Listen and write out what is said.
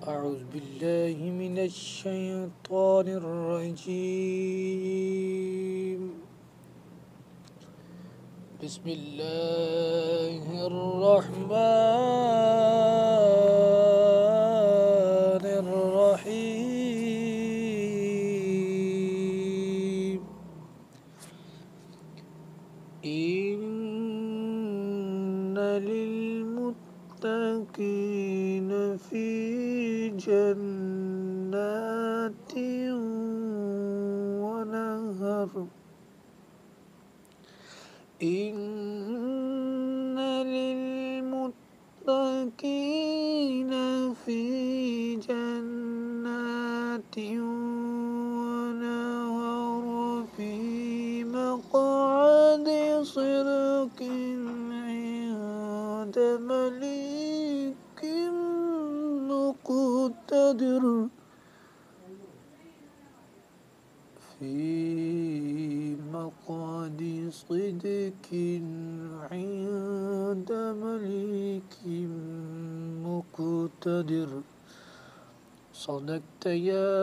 أعوذ بالله من الشيطان الرجيم. بسم الله الرحمن الرحيم. إن للمتقين في جنات ونهر. إن للمتقين في جنات ونهر في مقعد صدق عند مليك مقتدر. في مقعد صدق عند مليك مقتدر. صدقت يا